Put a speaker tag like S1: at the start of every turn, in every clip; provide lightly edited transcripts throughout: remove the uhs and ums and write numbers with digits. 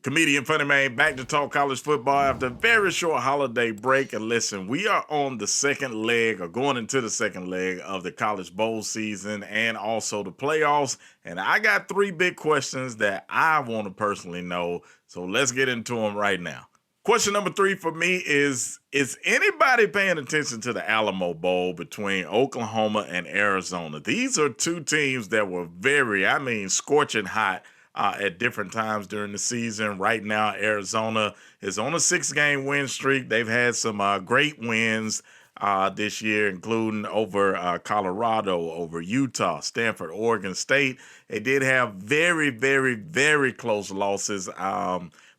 S1: Comedian Funny Man back to talk college football after a very short holiday break. And listen, we are on the second leg or going into the second leg of the college bowl season and also the playoffs. And I got three big questions that I want to personally know. So let's get into them right now. Question number three for me is anybody paying attention to the Alamo Bowl between Oklahoma and Arizona? These are two teams that were scorching hot at different times during the season. Right now, Arizona is on a 6-game win streak. They've had some great wins this year, including over Colorado, over Utah, Stanford, Oregon State. They did have very, very, very close losses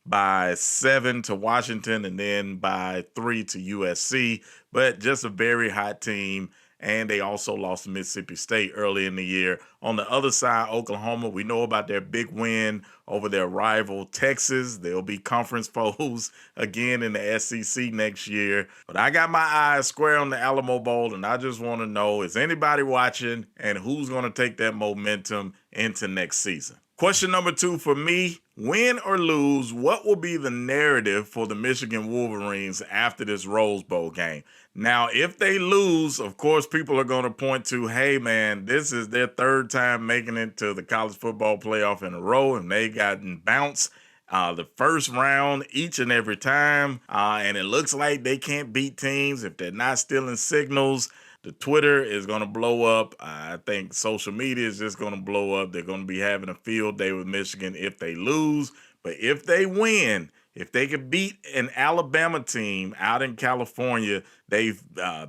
S1: by 7 to Washington and then by 3 to USC, but just a very hot team. And they also lost to Mississippi State early in the year. On the other side, Oklahoma, we know about their big win over their rival Texas. They'll be conference foes again in the SEC next year. But I got my eyes square on the Alamo Bowl, and I just want to know, is anybody watching and who's going to take that momentum into next season? Question number two for me, win or lose, what will be the narrative for the Michigan Wolverines after this Rose Bowl game? Now, if they lose, of course, people are going to point to, hey, man, this is their third time making it to the college football playoff in a row, and they gotten bounced the first round each and every time. And it looks like they can't beat teams if they're not stealing signals. The Twitter is going to blow up. I think social media is just going to blow up. They're going to be having a field day with Michigan if they lose. But if they win, if they could beat an Alabama team out in California, they've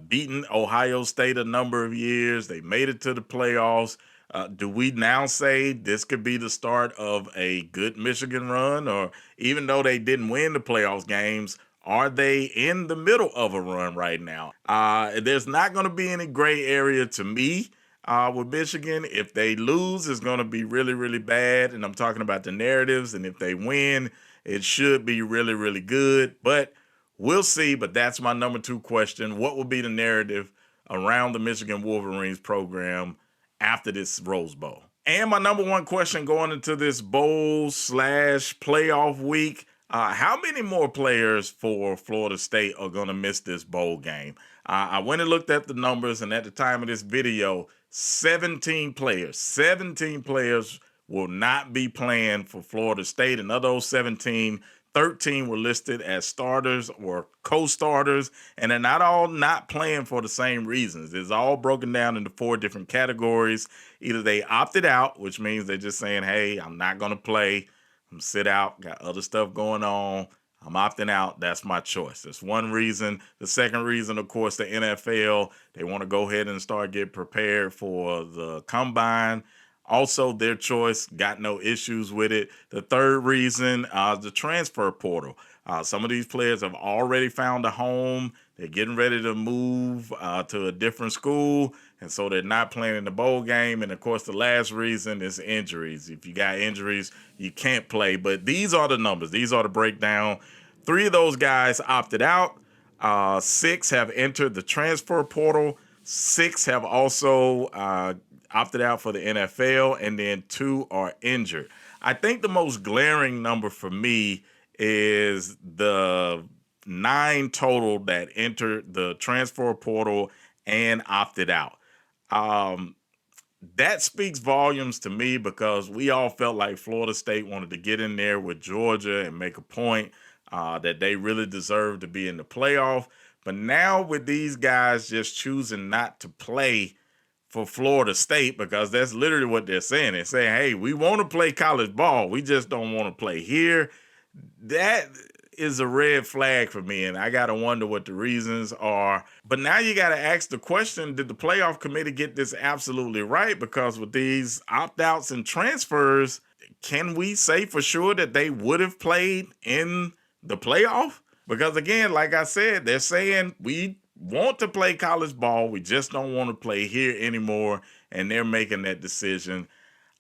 S1: beaten Ohio State a number of years. They made it to the playoffs. Do we now say this could be the start of a good Michigan run? Or even though they didn't win the playoffs games, are they in the middle of a run right now? There's not going to be any gray area to me with Michigan. If they lose, it's going to be really, really bad. And I'm talking about the narratives. And if they win, it should be really, really good. But we'll see. But that's my number two question. What will be the narrative around the Michigan Wolverines program after this Rose Bowl? And my number one question going into this bowl/playoff week, how many more players for Florida State are going to miss this bowl game? I went and looked at the numbers, and at the time of this video, 17 players will not be playing for Florida State. And of those 17, 13 were listed as starters or co-starters, and they're not all not playing for the same reasons. It's all broken down into 4 different categories. Either they opted out, which means they're just saying, hey, I'm not going to play. I'm sit out, got other stuff going on. I'm opting out. That's my choice. That's one reason. The second reason, of course, the NFL, they want to go ahead and start getting prepared for the combine. Also, their choice, got no issues with it. The third reason, the transfer portal. Some of these players have already found a home. They're getting ready to move to a different school, and so they're not playing in the bowl game. And, of course, the last reason is injuries. If you got injuries, you can't play. But these are the numbers. These are the breakdown. 3 of those guys opted out. 6 have entered the transfer portal. 6 have also opted out for the NFL, and then 2 are injured. I think the most glaring number for me is the 9 total that entered the transfer portal and opted out. That speaks volumes to me because we all felt like Florida State wanted to get in there with Georgia and make a point that they really deserve to be in the playoff. But now with these guys just choosing not to play for Florida State, because that's literally what they're saying. They're saying, hey, we want to play college ball. We just don't want to play here. That is a red flag for me, and I got to wonder what the reasons are. But now you got to ask the question, did the playoff committee get this absolutely right? Because with these opt-outs and transfers, can we say for sure that they would have played in the playoff? Because again, like I said, they're saying we want to play college ball. We just don't want to play here anymore, and they're making that decision.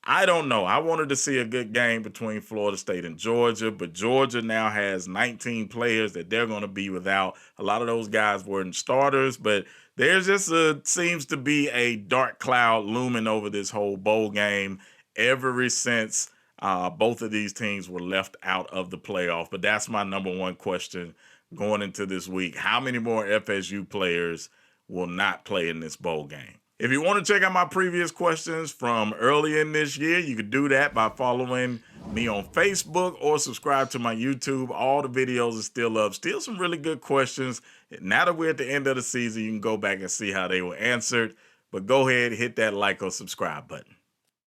S1: I don't know. I wanted to see a good game between Florida State and Georgia, but Georgia now has 19 players that they're going to be without. A lot of those guys weren't starters, but there's just seems to be a dark cloud looming over this whole bowl game ever since Both of these teams were left out of the playoff, but that's my number one question going into this week. How many more FSU players will not play in this bowl game? If you want to check out my previous questions from earlier in this year, you can do that by following me on Facebook or subscribe to my YouTube. All the videos are still up. Still some really good questions. Now that we're at the end of the season, you can go back and see how they were answered. But go ahead, hit that like or subscribe button.